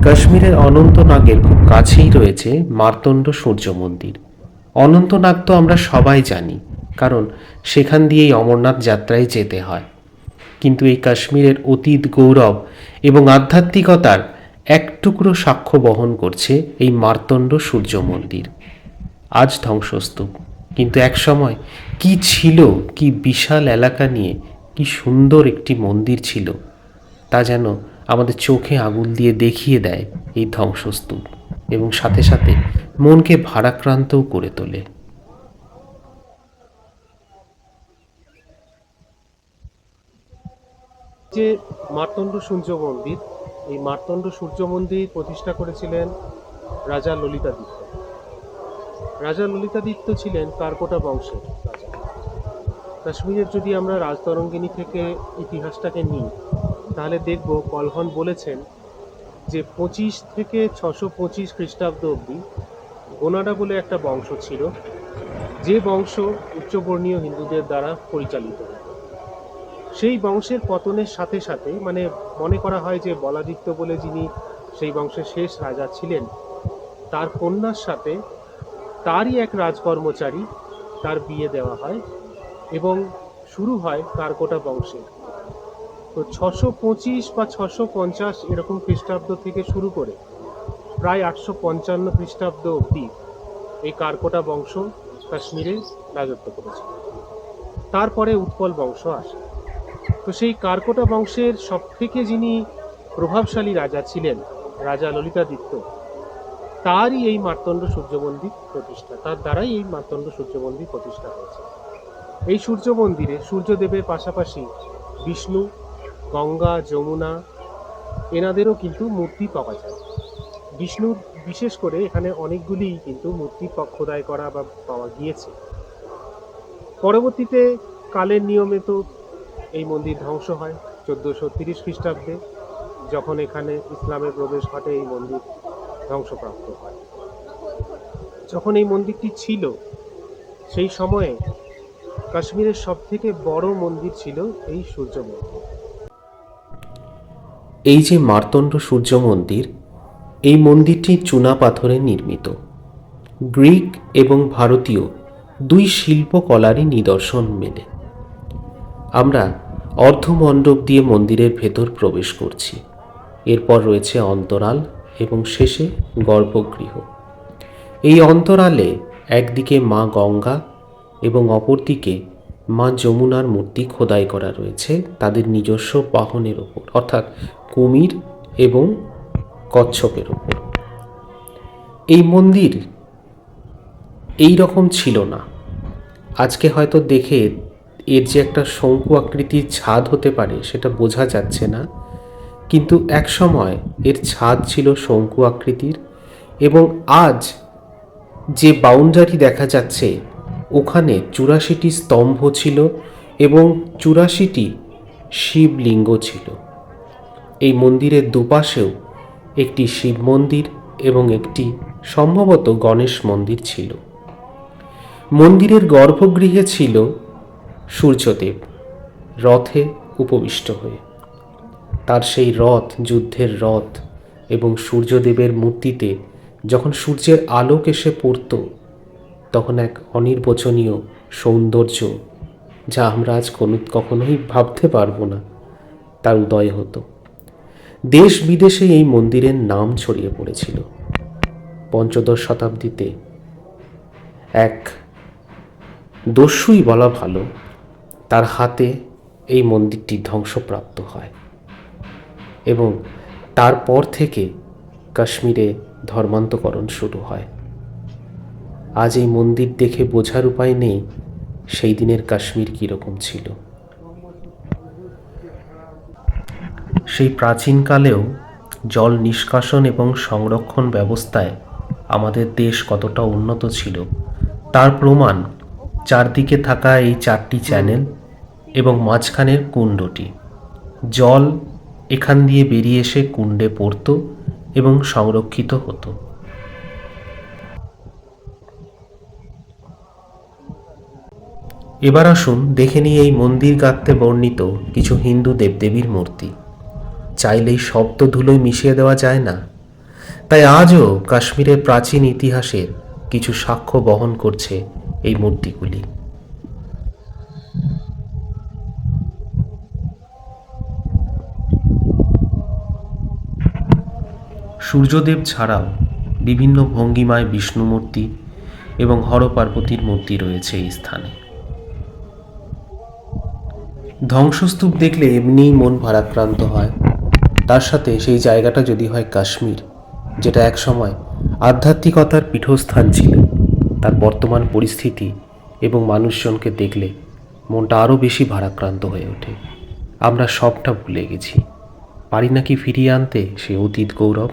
কাশ্মীরের অনন্তনাগের খুব কাছেই রয়েছে মার্তণ্ড সূর্য মন্দির। অনন্তনাগ তো আমরা সবাই জানি, কারণ সেখান দিয়েই অমরনাথ যাত্রায় যেতে হয়। কিন্তু এই কাশ্মীরের অতীত গৌরব এবং আধ্যাত্মিকতার এক টুকরো সাক্ষ্য বহন করছে এই মার্তণ্ড সূর্য মন্দির। আজ ধ্বংসস্তূপ, কিন্তু এক সময় কি ছিল, কি বিশাল এলাকা নিয়ে কি সুন্দর একটি মন্দির ছিল, তা যেন আমাদের চোখে আঙুল দিয়ে দেখিয়ে দেয় এই ধ্বংসস্তূপ, এবং সাথে সাথে মনকে ভারাক্রান্তও করে তোলে। যে মার্তণ্ড সূর্য মন্দির, এই মার্তণ্ড সূর্য মন্দির প্রতিষ্ঠা করেছিলেন রাজা ললিতাদিত্য। রাজা ললিতাদিত্য ছিলেন কারকোটা বংশের রাজা। কাশ্মীরের যদি আমরা রাজতরঙ্গিনী থেকে ইতিহাসটাকে নিই, তাহলে দেখব কলহন বলেছেন যে 25 থেকে 625 খ্রিস্টাব্দ অবধি গোনাডা বলে একটা বংশ ছিল, যে বংশ উচ্চবর্ণীয় হিন্দুদের দ্বারা পরিচালিত। সেই বংশের পতনের সাথে সাথে, মানে মনে করা হয় যে বলাদিত্য বলে যিনি সেই বংশের শেষ রাজা ছিলেন, তার কন্যার সাথে তারই এক রাজকর্মচারী তার বিয়ে দেওয়া হয় এবং শুরু হয় কারকোটা বংশে। তো 625 বা 650 এরকম খ্রিস্টাব্দ থেকে শুরু করে প্রায় 855 খ্রিস্টাব্দ অবধি এই কারকোটা বংশ কাশ্মীরে রাজত্ব করেছে। তারপরে উৎপল বংশ আসে। তো সেই কারকোটা বংশের সব থেকে যিনি প্রভাবশালী রাজা ছিলেন, রাজা ললিতাদিত্য, তারই এই মার্তণ্ড সূর্য মন্দির প্রতিষ্ঠা, তার দ্বারাই এই মার্তণ্ড সূর্য মন্দির প্রতিষ্ঠা হয়েছে। এই সূর্য মন্দিরে সূর্যদেবের পাশাপাশি বিষ্ণু, গঙ্গা, যমুনা এনাদেরও কিন্তু মূর্তি পাওয়া যায়। বিষ্ণুর বিশেষ করে এখানে অনেকগুলি কিন্তু মূর্তি খোদাই করা বা পাওয়া গিয়েছে। পরবর্তীতে কালের নিয়মে তো এই মন্দির ধ্বংস হয় 1430 খ্রিস্টাব্দে, যখন এখানে ইসলামের প্রবেশ ঘটে এই মন্দির ধ্বংসপ্রাপ্ত হয়। যখন এই মন্দিরটি ছিল, সেই সময়ে কাশ্মীরের সব থেকে বড় মন্দির ছিল এই সূর্য মন্দির। এই যে মার্তণ্ড সূর্য মন্দির, এই মন্দিরটি চুনা পাথরে নির্মিত। গ্রিক এবং ভারতীয় দুই শিল্পকলারই নিদর্শন মেলে। আমরা অর্ধমণ্ডপ দিয়ে মন্দিরের ভেতর প্রবেশ করছি। এরপর রয়েছে অন্তরাল এবং শেষে গর্ভগৃহ। এই অন্তরালে একদিকে মা গঙ্গা এবং অপরদিকে মা যমুনার মূর্তি খোদাই করা রয়েছে তাদের নিজস্ব বাহনের ওপর, অর্থাৎ কুমির এবং কচ্ছপের ওপর। এই মন্দির এই রকম ছিল না। আজকে হয়তো দেখে এর যে একটা শঙ্কু আকৃতির ছাদ হতে পারে সেটা বোঝা যাচ্ছে না, কিন্তু এক সময় এর ছাদ ছিল শঙ্কু আকৃতির, এবং আজ যে বাউন্ডারি দেখা যাচ্ছে ওখানে 84টি স্তম্ভ ছিল এবং 84টি শিবলিঙ্গ ছিল। এই মন্দিরের দুপাশেও একটি শিব মন্দির এবং একটি সম্ভবত গণেশ মন্দির ছিল। মন্দিরের গর্ভগৃহে ছিল সূর্যদেব রথে উপবিষ্ট হয়ে। তার সেই রথ যুদ্ধের রথ, এবং সূর্যদেবের মূর্তিতে যখন সূর্যের আলোক এসে পড়ত, তখন এক অনির্বচনীয় সৌন্দর্য, যা আমরা আজ কখনোই ভাবতে পারবো না, তার উদয় হতো। দেশ বিদেশে এই মন্দিরের নাম ছড়িয়ে পড়েছিল। পঞ্চদশ শতাব্দীতে এক দস্যুই বলা ভালো, তার হাতে এই মন্দিরটি ধ্বংসপ্রাপ্ত হয়, এবং তারপর থেকে কাশ্মীরে ধর্মান্তকরণ শুরু হয়। আজ এই মন্দির দেখে বোঝার উপায় নেই সেই দিনের কাশ্মীর কীরকম ছিল। সেই প্রাচীনকালেও জল নিষ্কাশন এবং সংরক্ষণ ব্যবস্থায় আমাদের দেশ কতটা উন্নত ছিল তার প্রমাণ চারদিকে থাকা এই 4টি চ্যানেল এবং মাঝখানের কুণ্ডটি। জল এখান দিয়ে বেরিয়ে এসে কুণ্ডে পড়ত এবং সংরক্ষিত হতো। এবার আসুন দেখে নিই এই মন্দির গাত্রে বর্ণিত কিছু হিন্দু দেবদেবীর মূর্তি। চাইলেই শব্দ ধুলোয় মিশিয়ে দেওয়া যায় না, তাই আজও কাশ্মীরের প্রাচীন ইতিহাসের কিছু সাক্ষ্য বহন করছে এই মূর্তিগুলি। সূর্যদেব ছাড়াও বিভিন্ন ভঙ্গিমায় বিষ্ণু মূর্তি এবং হর পার্বতীর মূর্তি রয়েছে এই স্থানে। ধ্বংসস্তূপ দেখলে এমনিই মন ভারাক্রান্ত হয়, তার সাথে সেই জায়গাটা যদি হয় কাশ্মীর, যেটা একসময় আধ্যাত্মিকতার পীঠস্থান ছিল, তার বর্তমান পরিস্থিতি এবং মানুষজনকে দেখলে মনটা আরও বেশি ভারাক্রান্ত হয়ে ওঠে। আমরা সবটা ভুলে গেছি, পারি নাকি ফিরিয়ে আনতে সে অতীত গৌরব।